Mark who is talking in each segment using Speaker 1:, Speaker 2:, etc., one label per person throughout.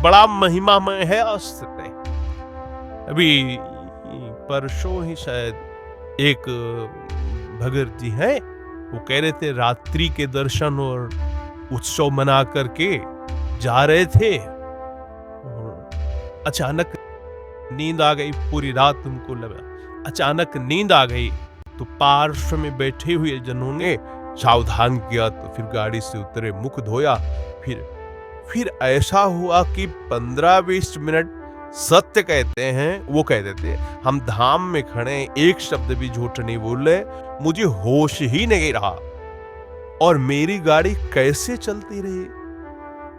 Speaker 1: बड़ा महिमामय है अस्त्र। अभी परसों ही शायद एक भगत जी हैं, वो कह रहे थे रात्रि के दर्शन और उत्सव मना करके जा रहे थे और अचानक नींद आ गई। पूरी रात उनको लगा, अचानक नींद आ गई तो पार्श्व में बैठे हुए जनों ने सावधान किया, तो फिर गाड़ी से उतरे, मुख धोया। फिर ऐसा हुआ कि 15-20 मिनट सत्य कहते हैं, वो कह देते हैं हम धाम में खड़े, एक शब्द भी झूठ नहीं बोले, मुझे होश ही नहीं रहा और मेरी गाड़ी कैसे चलती रही।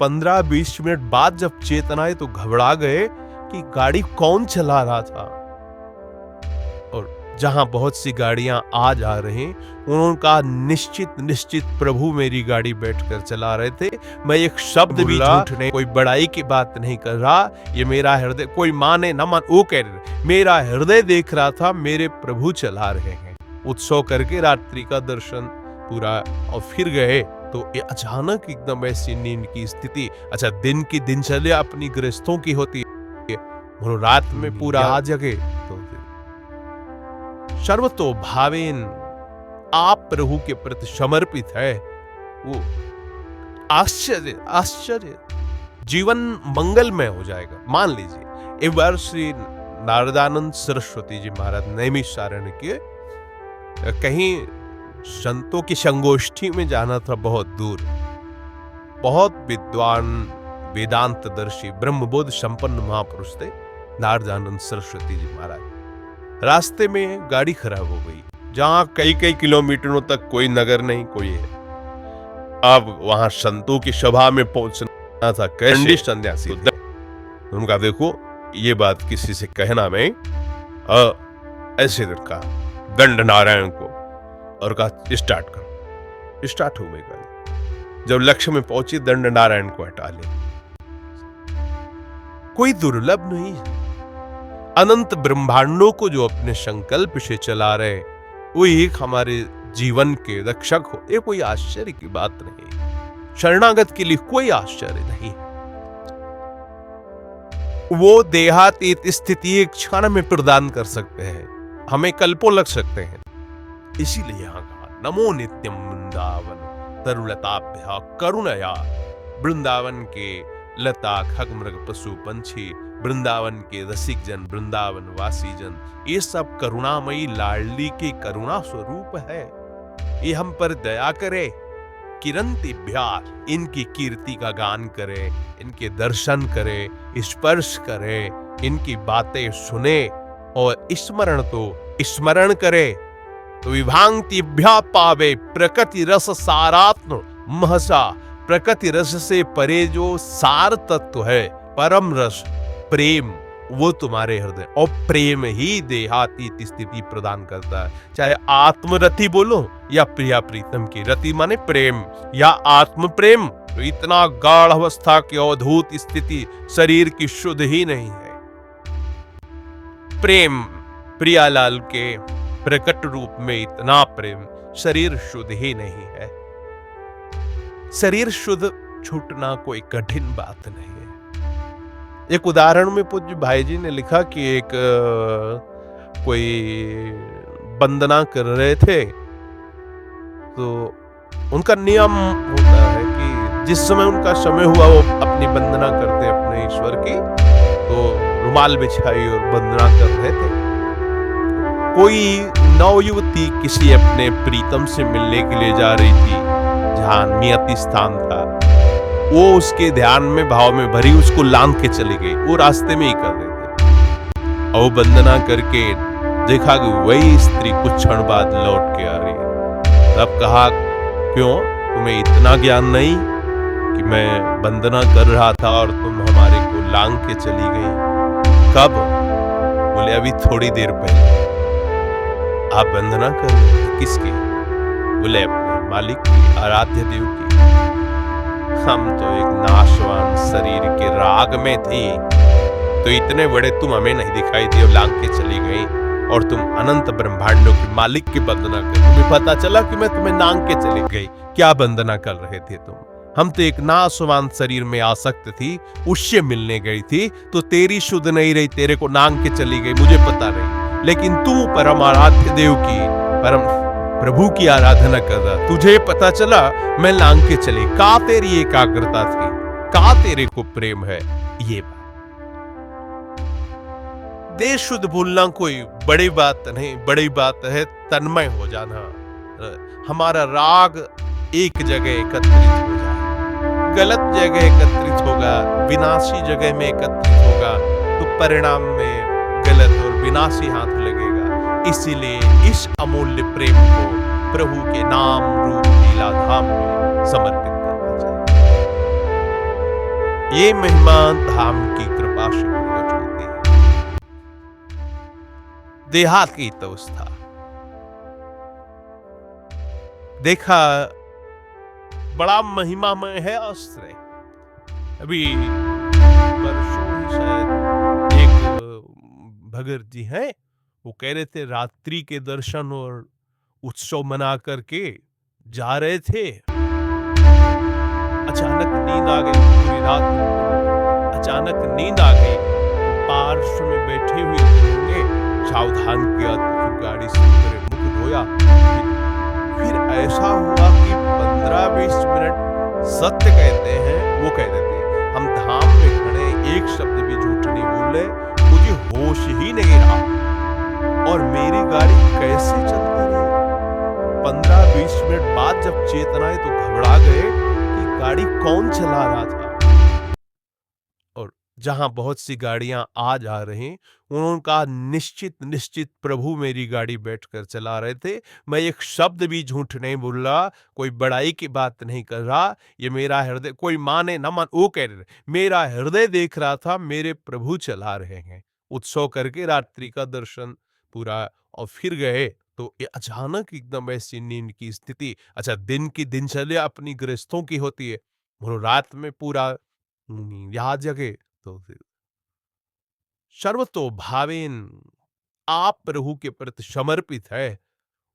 Speaker 1: 15-20 मिनट बाद जब चेतना आई तो घबरा गए कि गाड़ी कौन चला रहा था। और जहां बहुत सी गाड़ियां आ जा रही, उन्होंने कहा निश्चित प्रभु मेरी गाड़ी बैठकर चला रहे थे, मैं एक शब्द भी झूठ नहीं, कोई बड़ाई की बात नहीं कर रहा, ये मेरा हृदय, कोई माने न मान, वो कह रहे मेरा हृदय देख रहा था, मेरे प्रभु चला रहे हैं। उत्सव करके रात्रि का दर्शन पूरा और फिर गए तो अचानक एकदम ऐसी नींद की स्थिति। अच्छा, दिन की दिनचर्या अपनी गृहस्थों की होती है, रात में पूरा आ जगे तो सर्वतो भावेन आप प्रभु के प्रति समर्पित है, वो आश्चर्य जीवन मंगलमय हो जाएगा। मान लीजिए एक बार श्री नारदानंद सरस्वती जी महाराज नैमिषारण्य के कहीं संतों की संगोष्ठी में जाना था, बहुत दूर, बहुत विद्वान वेदांतदर्शी ब्रह्मबोध संपन्न महापुरुष थे नारदानंद सरस्वती जी महाराज। रास्ते में गाड़ी खराब हो गई, जहां कई किलोमीटरों तक कोई नगर नहीं, कोई है। अब वहां संतों की सभा में पहुंचना था, कैसे सन्यासी थे। उनका देखो ये बात किसी से कहना मैं, ऐसे कहा दंड नारायण को और कहा स्टार्ट करो। स्टार्ट हो गई गाड़ी। जब लक्ष्य में पहुंची दंड नारायण को हटा ले। कोई दुर्लभ नहीं है, अनंत ब्रह्मांडों को जो अपने संकल्प से चला रहे, वो एक हमारे जीवन के रक्षक हो, ये कोई आश्चर्य की बात नहीं। शरणागत के लिए कोई आश्चर्य नहीं। वो देहातीत स्थिति एक क्षण में प्रदान कर सकते हैं, हमें कल्पों लग सकते हैं। इसीलिए यहां कहा नमो नित्यम वृंदावन तरुलताभ्या करुणया। वृंदावन के लता खगमृग पशु पंछी, वृंदावन के रसिक जन, वृंदावन वासी जन, ये सब करुणामयी लाडली के करुणा स्वरूप है। ये हम पर दया करे, किरंतिभ्या इनकी कीर्ति का गान करे, इनके दर्शन करे, स्पर्श करे, इनकी बातें सुने और स्मरण करे तो विभांतिभ्या पावे प्रकृति रस सारात्म महसा। प्रकृति रस से परे जो सार तत्व है, परम रस प्रेम, वो तुम्हारे हृदय, और प्रेम ही देहातीत स्थिति प्रदान करता है। चाहे आत्मरति बोलो या प्रिया प्रीतम की रति माने प्रेम या आत्म प्रेम, तो इतना गाढ़ अवस्था की अवधूत स्थिति शरीर की शुद्ध ही नहीं है। प्रेम प्रियालाल के प्रकट रूप में इतना प्रेम, शरीर शुद्ध ही नहीं है। शरीर शुद्ध छूटना कोई कठिन बात नहीं है। एक उदाहरण में पूज्य भाई जी ने लिखा कि एक कोई वंदना कर रहे थे, तो उनका नियम होता है कि जिस समय उनका समय हुआ वो अपनी वंदना करते अपने ईश्वर की, तो रुमाल बिछाई और वंदना कर रहे थे। कोई नवयुवती किसी अपने प्रीतम से मिलने के लिए जा रही थी, जहां नियति स्थान था, वो उसके ध्यान में भाव में भरी उसको लांघ के चली गई। वो रास्ते में ही कर रहे थे और वंदना करके देखा कि वही स्त्री कुछ क्षण बाद लौट के आ रही है। तब कहा क्यों, तुम्हें इतना ज्ञान नहीं कि मैं वंदना कर रहा था और तुम हमारे को लांघ के चली गई? कब? बोले अभी थोड़ी देर पहले। आप वंदना कर रहे थे किसकी? बोले अपने मालिक की, आराध्य देव की। हम तो एक नाशवान शरीर के राग में थे, तो इतने बड़े तुम हमें नहीं दिखाई दिए, लांघ के चली गई, और तुम अनंत ब्रह्मांडों के मालिक की वंदना कर, तुम्हें पता चला कि मैं तुम्हें लांघ के चली गई। क्या वंदना कर रहे थे तुम? हम तो एक नासवान शरीर में आसक्त थी, उससे मिलने गई थी, तो तेरी शुद्ध नहीं रही, तेरे को नांग के चली गई, मुझे पता नहीं। लेकिन तू परम आराध्य देव की, परम प्रभु की आराधना कर रहा, तुझे पता चला मैं लांग के चली। का तेरी एकाग्रता थी, का तेरे को प्रेम है, ये बात। देश शुद्ध भूलना कोई बड़ी बात नहीं, बड़ी बात है तन्मय हो जाना। हमारा राग एक जगह एकत्रित हो जाए, गलत जगह एकत्रित होगा, विनाशी जगह में एकत्रित होगा, तो परिणाम में गलत और विनाशी हाथ लगेगा। इसीलिए इस अमूल्य प्रेम को प्रभु के नाम रूप लीला धाम में समर्पित करना चाहिए। ये महिमा धाम की कृपा से प्रकट होती है। देहात की अवस्था देखा, बड़ा महिमामय है अस्त्र। अभी परसों ही शायद एक भगत जी हैं, वो कह रहे थे रात्रि के दर्शन और उत्सव मना करके जा रहे थे, अचानक नींद आ गई। पूरी रात अचानक नींद आ गई, तो पार्श्व में बैठे हुए होंगे, सावधान किया, तो फिर गाड़ी से उतरे, मुख धोया। फिर ऐसा हुआ कि 15-20 मिनट सत्य कहते हैं, वो कह देते हैं, हम धाम में खड़े, एक शब्द भी झूठ नहीं बोले, मुझे होश ही नहीं रहा, और मेरी गाड़ी कैसे चलती रही। 15-20 मिनट बाद जब चेतना आई तो घबरा गए कि गाड़ी कौन चला रहा था। और जहां बहुत सी गाड़ियां आ जा रही, उनका निश्चित प्रभु मेरी गाड़ी बैठकर चला रहे थे। मैं एक शब्द भी झूठ नहीं बोल रहा, कोई बड़ाई की बात नहीं कर रहा। ये मेरा हृदय, कोई माने न मान, वो कह रहे, मेरा हृदय देख रहा था, मेरे प्रभु चला रहे हैं। उत्सव करके रात्रि का दर्शन पूरा, और फिर गए तो ये अचानक एकदम ऐसी नींद की स्थिति। अच्छा, दिन की दिनचर्या अपनी गृहस्थों की होती है, वो रात में पूरा यहाँ जगह, तो फिर सर्वतो भावेन आप प्रभु के प्रति समर्पित है,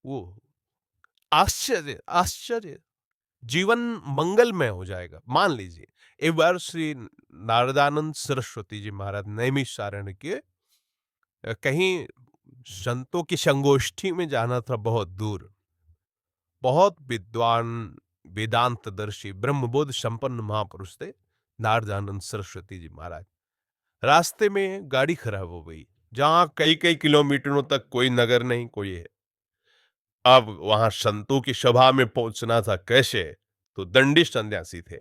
Speaker 1: वो आश्चर्य आश्चर्य, जीवन मंगलमय हो जाएगा। मान लीजिए एक बार श्री नारदानंद सरस्वती जी महाराज नैमिषारण्य के कहीं संतों की संगोष्ठी में जाना था, बहुत दूर, बहुत विद्वान वेदांतदर्शी ब्रह्मबोध संपन्न महापुरुष थे नारदानंद सरस्वती जी महाराज। रास्ते में गाड़ी खराब हो गई, जहां कई कई किलोमीटरों तक कोई नगर नहीं, कोई है। अब वहां संतों की सभा में पहुंचना था, कैसे, तो दंडी सन्यासी थे।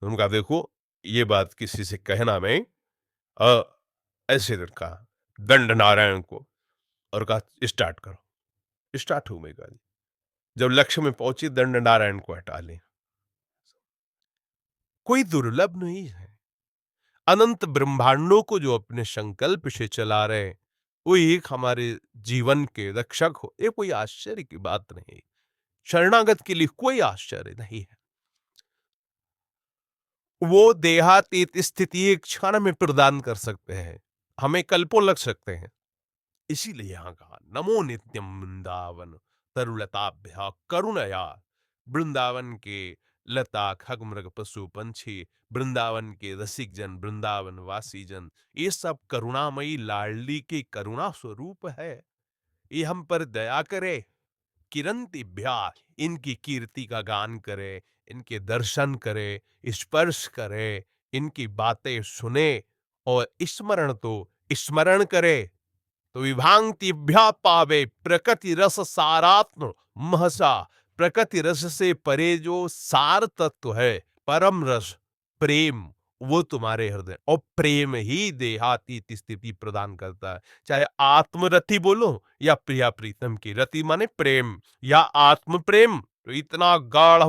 Speaker 1: उनका देखो, ये बात किसी से कहना नहीं, अ, ऐसे कहा दंड नारायण को, और कहा स्टार्ट करो। स्टार्ट हो गई गाड़ी, जब लक्ष्य में पहुंची दंड नारायण को हटा ले। कोई दुर्लभ नहीं है, अनंत ब्रह्मांडों को जो अपने संकल्प से चला रहे, वो एक हमारे जीवन के रक्षक हो, ये कोई आश्चर्य की बात नहीं। शरणागत के लिए कोई आश्चर्य नहीं है। वो देहातीत स्थिति एक क्षण में प्रदान कर सकते हैं, हमें कल्पों लग सकते हैं। इसीलिए यहां कहा नमो नित्यम वृंदावन तरुलताभ्या करुणया। वृंदावन के लता खग मृग पशु पंछी, वृंदावन के रसिक जन, वृंदावन वासी जन, ये सब करुणामयी लाडली के करुणा स्वरूप है। ये हम पर दया करे, किरंतिभ्या, इनकी कीर्ति का गान करे, इनके दर्शन करे, स्पर्श करे, इनकी बातें सुने, और स्मरण तो स्मरण करे, तो विभांतिभ्या पावे प्रकृति रस सारात्म महसा। प्रकृति रस से परे जो सार तत्व है, परम रस प्रेम, वो तुम्हारे हृदय, और प्रेम ही देहातीत स्थिति प्रदान करता है। चाहे आत्मरति बोलो या प्रिया प्रीतम की रति, माने प्रेम या आत्म प्रेम, तो इतना गाढ़